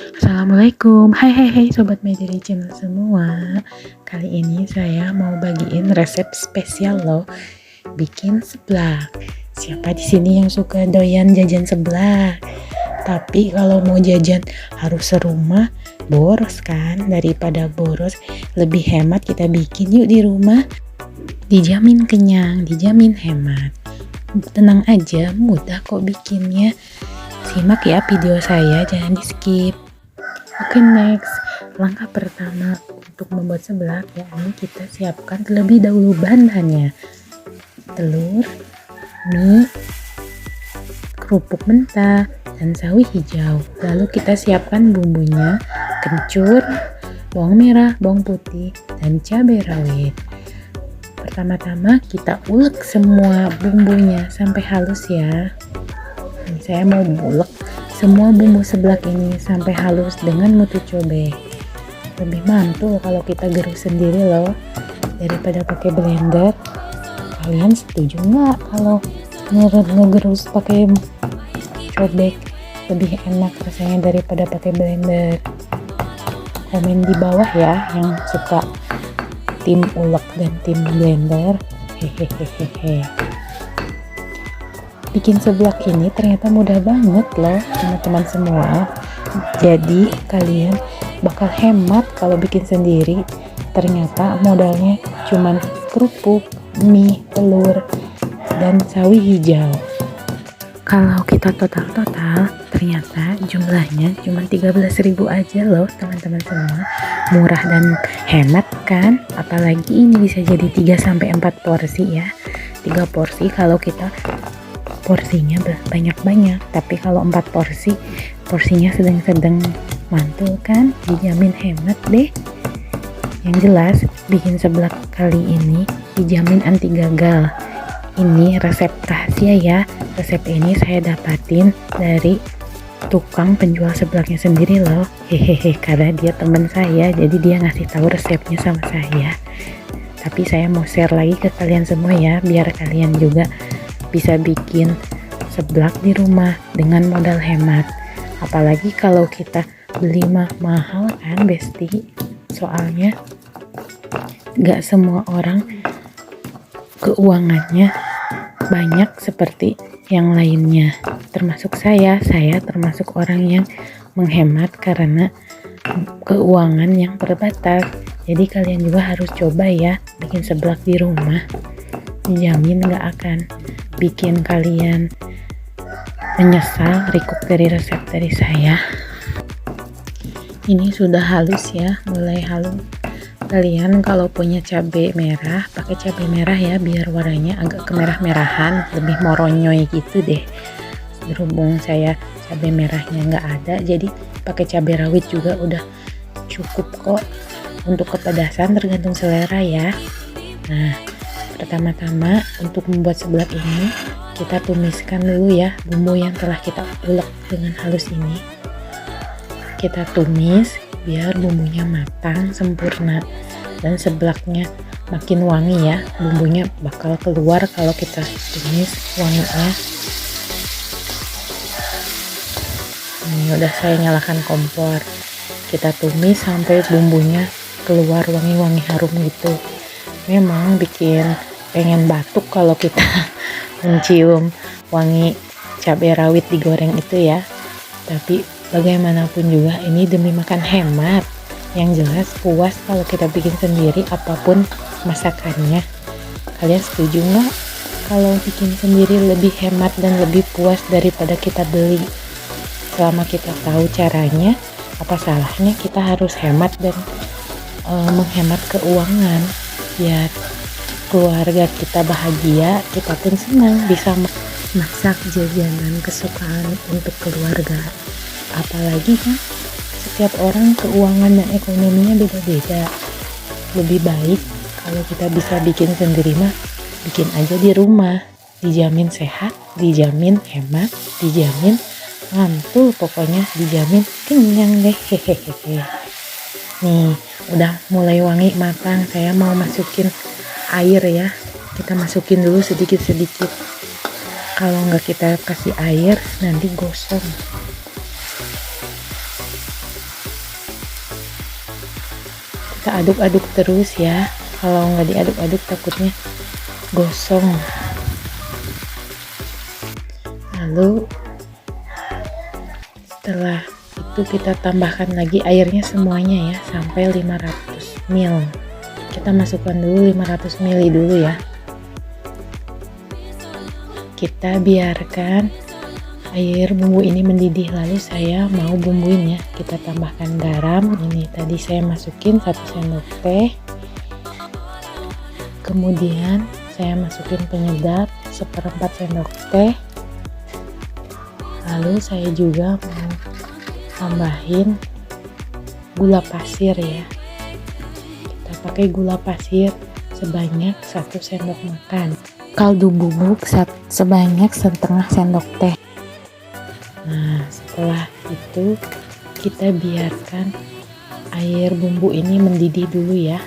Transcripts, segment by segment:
Assalamualaikum, hai Sobat Mediri Channel semua. Kali ini saya mau bagiin resep spesial loh, bikin seblak. Siapa di sini yang suka doyan jajan seblak? Tapi kalau mau jajan harus serumah, boros kan? Daripada boros, lebih hemat kita bikin yuk di rumah. Dijamin kenyang, dijamin hemat. Tenang aja, mudah kok bikinnya. Simak ya video saya, jangan di skip. Oke, next. Langkah pertama untuk membuat seblak, yakni kita siapkan terlebih dahulu bahan-bahannya. Telur, mie, kerupuk mentah, dan sawi hijau. Lalu kita siapkan bumbunya, kencur, bawang merah, bawang putih, dan cabai rawit. Pertama-tama kita ulek semua bumbunya sampai halus ya. Ini saya mau ulek semua bumbu seblak ini sampai halus dengan mutu cobek. Lebih mantul kalau kita gerus sendiri loh daripada pakai blender. Kalian setuju nggak kalau ngegerus pakai cobek? Lebih enak rasanya daripada pakai blender. Komen di bawah ya yang suka tim ulek dan tim blender. Hehehehe. Bikin seblak ini ternyata mudah banget loh teman-teman semua. Jadi kalian bakal hemat kalau bikin sendiri. Ternyata modalnya cuman kerupuk, mie, telur, dan sawi hijau. Kalau kita total ternyata jumlahnya cuma 13.000 aja loh teman-teman semua. Murah dan hemat kan? Apalagi ini bisa jadi 3-4 porsi ya. 3 porsi kalau kita porsinya banyak-banyak, tapi kalau 4 porsi porsinya sedang-sedang, mantul kan? Dijamin hemat deh. Yang jelas bikin seblak kali ini dijamin anti gagal. Ini resep rahasia ya. Resep ini saya dapatin dari tukang penjual seblaknya sendiri loh. Hehehe, karena dia teman saya, jadi dia ngasih tahu resepnya sama saya. Tapi saya mau share lagi ke kalian semua ya, biar kalian juga bisa bikin seblak di rumah dengan modal hemat. Apalagi kalau kita beli mahal kan besti. Soalnya gak semua orang keuangannya banyak seperti yang lainnya. Termasuk saya termasuk orang yang menghemat karena keuangan yang terbatas. Jadi kalian juga harus coba ya bikin seblak di rumah. Dijamin gak akan bikin kalian menyesal rikuk dari resep dari saya. Ini sudah halus ya, mulai halus. Kalian kalau punya cabai merah, pakai cabai merah ya, biar warnanya agak kemerah-merahan, lebih moronyoy gitu deh. Berhubung saya cabai merahnya nggak ada, jadi pakai cabai rawit juga udah cukup kok. Untuk kepedasan tergantung selera ya. Nah, pertama-tama untuk membuat seblak ini kita tumiskan dulu ya bumbu yang telah kita ulek dengan halus ini. Kita tumis biar bumbunya matang sempurna dan seblaknya makin wangi ya. Bumbunya bakal keluar kalau kita tumis wanginya. Ini udah saya nyalakan kompor. Kita tumis sampai bumbunya keluar wangi-wangi harum gitu. Memang bikin pengen batuk kalau kita mencium wangi cabai rawit digoreng itu ya. Tapi bagaimanapun juga ini demi makan hemat. Yang jelas puas kalau kita bikin sendiri apapun masakannya. Kalian setuju nggak kalau bikin sendiri lebih hemat dan lebih puas daripada kita beli? Selama kita tahu caranya, apa salahnya kita harus hemat dan menghemat keuangan biar keluarga kita bahagia, kita pun senang bisa masak jajanan kesukaan untuk keluarga. Apalagi kan setiap orang keuangan dan ekonominya beda-beda. Lebih baik kalau kita bisa bikin sendiri mah bikin aja di rumah. Dijamin sehat, dijamin hemat, dijamin mantul, pokoknya dijamin kenyang deh. Hehehe. Nih udah mulai wangi matang, saya mau masukin air ya. Kita masukin dulu sedikit-sedikit. Kalau nggak kita kasih air nanti gosong. Kita aduk-aduk terus ya, kalau nggak diaduk-aduk takutnya gosong. Lalu setelah itu kita tambahkan lagi airnya semuanya ya, sampai 500 ml. Kita masukkan dulu 500 ml dulu ya. Kita biarkan air bumbu ini mendidih, lalu saya mau bumbuin ya. Kita tambahkan garam, ini tadi saya masukin 1 sendok teh. Kemudian saya masukin penyedap 1/4 sendok teh. Lalu saya juga mau tambahin gula pasir ya. Kita pakai gula pasir sebanyak 1 sendok makan. Kaldu bubuk sebanyak 1/2 sendok teh. Nah, setelah itu kita biarkan air bumbu ini mendidih dulu ya.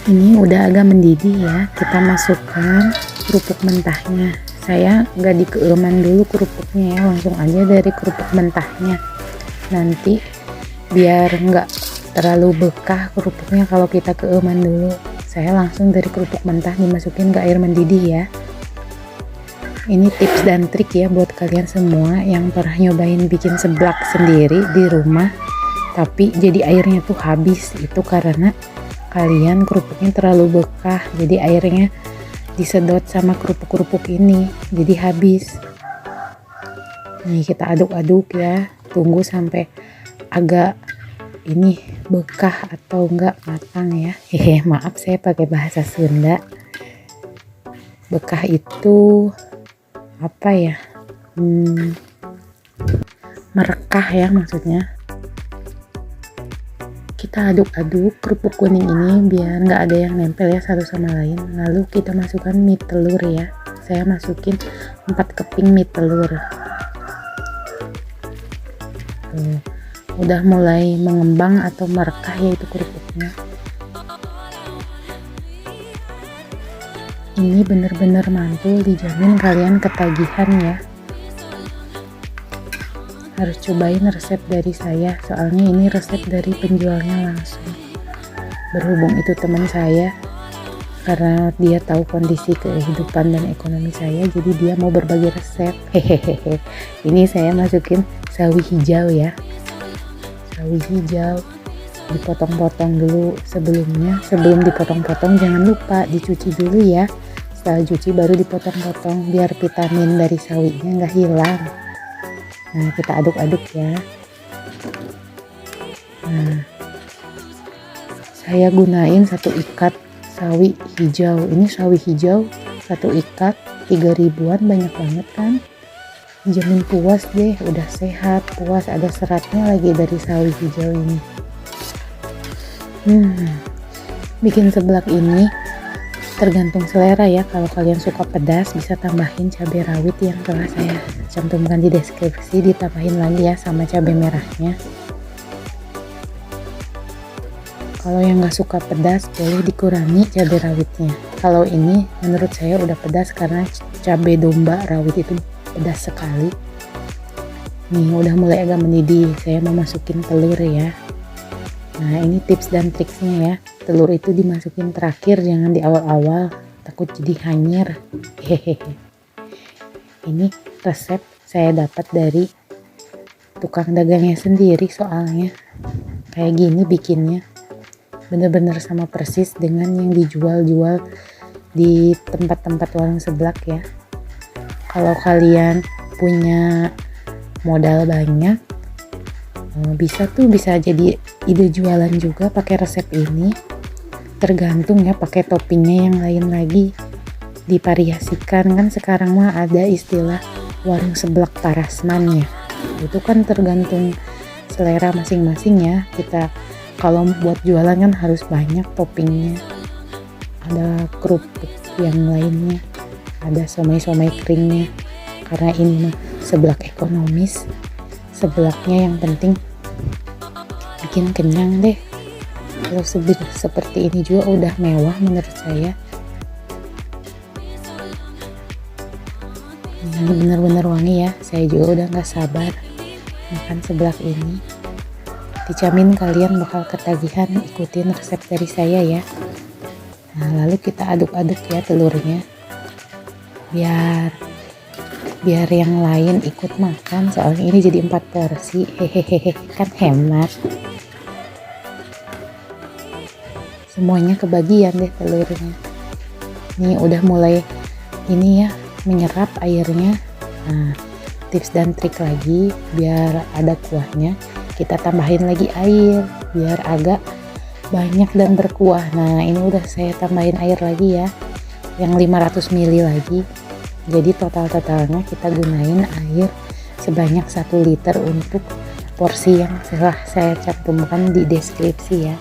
Ini udah agak mendidih ya, kita masukkan kerupuk mentahnya. Saya nggak dikeeman dulu kerupuknya ya, langsung aja dari kerupuk mentahnya. Nanti biar nggak terlalu bekah kerupuknya kalau kita keeman dulu. Saya langsung dari kerupuk mentah dimasukin ke air mendidih ya. Ini tips dan trik ya buat kalian semua yang pernah nyobain bikin seblak sendiri di rumah tapi jadi airnya tuh habis. Itu karena kalian kerupuknya terlalu bekah, jadi airnya disedot sama kerupuk-kerupuk ini jadi habis. Nih kita aduk-aduk ya, tunggu sampai agak ini bekah atau enggak matang ya. Hehe, maaf saya pakai bahasa Sunda. Bekah itu apa ya? Merekah ya maksudnya. Kita aduk-aduk kerupuk kuning ini biar nggak ada yang nempel ya satu sama lain. Lalu kita masukkan mie telur ya. Saya masukin 4 keping mie telur. Udah mulai mengembang atau merekah ya itu kerupuknya. Ini bener-bener mantul, dijamin kalian ketagihan ya. Harus cobain resep dari saya, soalnya ini resep dari penjualnya langsung. Berhubung itu teman saya, karena dia tahu kondisi kehidupan dan ekonomi saya, jadi dia mau berbagi resep. Hehehe. Ini saya masukin sawi hijau ya. Sawi hijau dipotong-potong dulu sebelumnya. Sebelum dipotong-potong jangan lupa dicuci dulu ya. Setelah cuci baru dipotong-potong biar vitamin dari sawinya nggak hilang. Nah, kita aduk-aduk ya. Nah, saya gunain 1 ikat sawi hijau. Ini sawi hijau 1 ikat 3.000-an, banyak banget kan. Jamin puas deh, udah sehat, puas, ada seratnya lagi dari sawi hijau ini. Bikin seblak ini tergantung selera ya. Kalau kalian suka pedas bisa tambahin cabai rawit yang telah saya cantumkan di deskripsi, ditambahin lagi ya sama cabai merahnya. Kalau yang nggak suka pedas boleh dikurangi cabai rawitnya. Kalau ini menurut saya udah pedas karena cabai domba rawit itu pedas sekali. Nih udah mulai agak mendidih, saya mau masukin telur ya. Nah ini tips dan triksnya ya, telur itu dimasukin terakhir, jangan di awal-awal, takut jadi hanyir. Hehehe. Ini resep saya dapat dari tukang dagangnya sendiri, soalnya kayak gini bikinnya bener-bener sama persis dengan yang dijual-jual di tempat-tempat warung seblak ya. Kalau kalian punya modal banyak, bisa jadi ide jualan juga pakai resep ini. Tergantung ya, pakai toppingnya yang lain lagi, divariasikan. Kan sekarang mah ada istilah warung seblak parasman ya, itu kan tergantung selera masing-masing ya. Kita kalau buat jualan kan harus banyak toppingnya, ada kerupuk yang lainnya, ada somai-somai keringnya. Karena ini mah seblak ekonomis, seblaknya yang penting bikin kenyang deh. Kalau seperti ini juga udah mewah menurut saya. Ini benar-benar wangi ya. Saya juga udah gak sabar makan seblak ini. Dijamin kalian bakal ketagihan ikutin resep dari saya ya. Nah, lalu kita aduk-aduk ya telurnya. Biar yang lain ikut makan, soalnya ini jadi 4 porsi. Hehehe, kan hemat. Semuanya kebagian deh telurnya. Ini udah mulai ini ya, menyerap airnya. Nah, tips dan trik lagi biar ada kuahnya, kita tambahin lagi air biar agak banyak dan berkuah. Nah, ini udah saya tambahin air lagi ya, yang 500 ml lagi. Jadi totalnya kita gunain air sebanyak 1 liter untuk porsi yang telah saya cantumkan di deskripsi ya.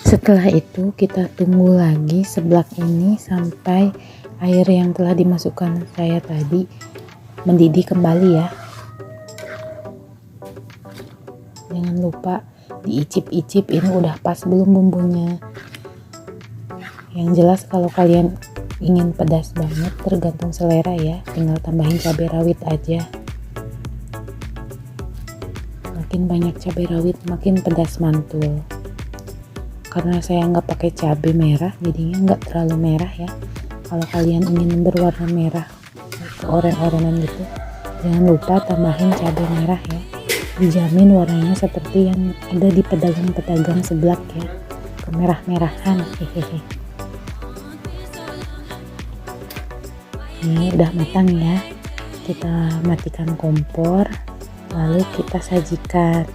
Setelah itu kita tunggu lagi seblak ini sampai air yang telah dimasukkan saya tadi mendidih kembali ya. Jangan lupa diicip-icip ini udah pas belum bumbunya. Yang jelas kalau kalian ingin pedas banget tergantung selera ya, tinggal tambahin cabai rawit aja. Makin banyak cabai rawit makin pedas mantul. Karena saya nggak pakai cabai merah, jadinya nggak terlalu merah ya. Kalau kalian ingin berwarna merah, oren-orenan gitu, jangan lupa tambahin cabai merah ya. Dijamin warnanya seperti yang ada di pedagang-pedagang seblak ya, kemerah-merahan. Hehehe. Ini udah matang ya. Kita matikan kompor, lalu kita sajikan.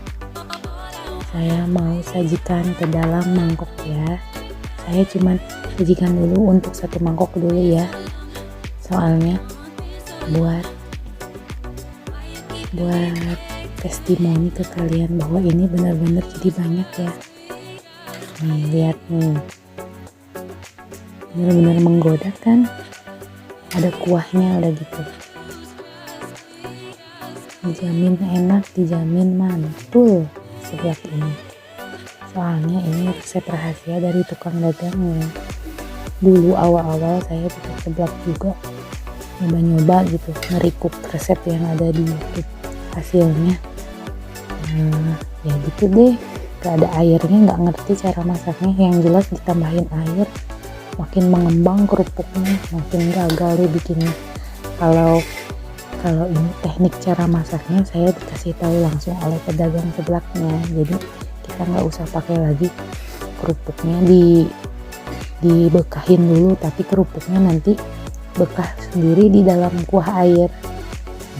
Saya mau sajikan ke dalam mangkok ya. Saya cuman sajikan dulu untuk 1 mangkok dulu ya. Soalnya buat testimoni ke kalian bahwa ini benar-benar jadi banyak ya. Nih lihat nih. Benar-benar menggoda kan? Ada kuahnya udah gitu. Dijamin enak, dijamin mantul seblak ini. Soalnya ini resep rahasia dari tukang dagangnya. Dulu awal-awal saya bikin seblak juga, nyoba-nyoba gitu, ngerikuk resep yang ada di YouTube. Hasilnya nah ya gitu deh, gak ada airnya, gak ngerti cara masaknya. Yang jelas ditambahin air, makin mengembang kerupuknya, makin gagal deh bikinnya. Kalau ini teknik cara masaknya saya dikasih tahu langsung oleh pedagang seblaknya, jadi kita nggak usah pakai lagi kerupuknya dibekahin dulu, tapi kerupuknya nanti bekah sendiri di dalam kuah air.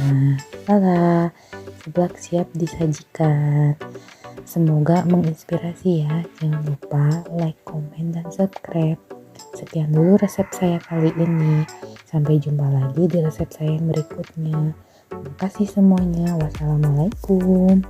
Nah, seblak siap disajikan. Semoga menginspirasi ya. Jangan lupa like, komen, dan subscribe. Sekian dulu resep saya kali ini. Sampai jumpa lagi di resep saya yang berikutnya. Terima kasih semuanya. Wassalamualaikum.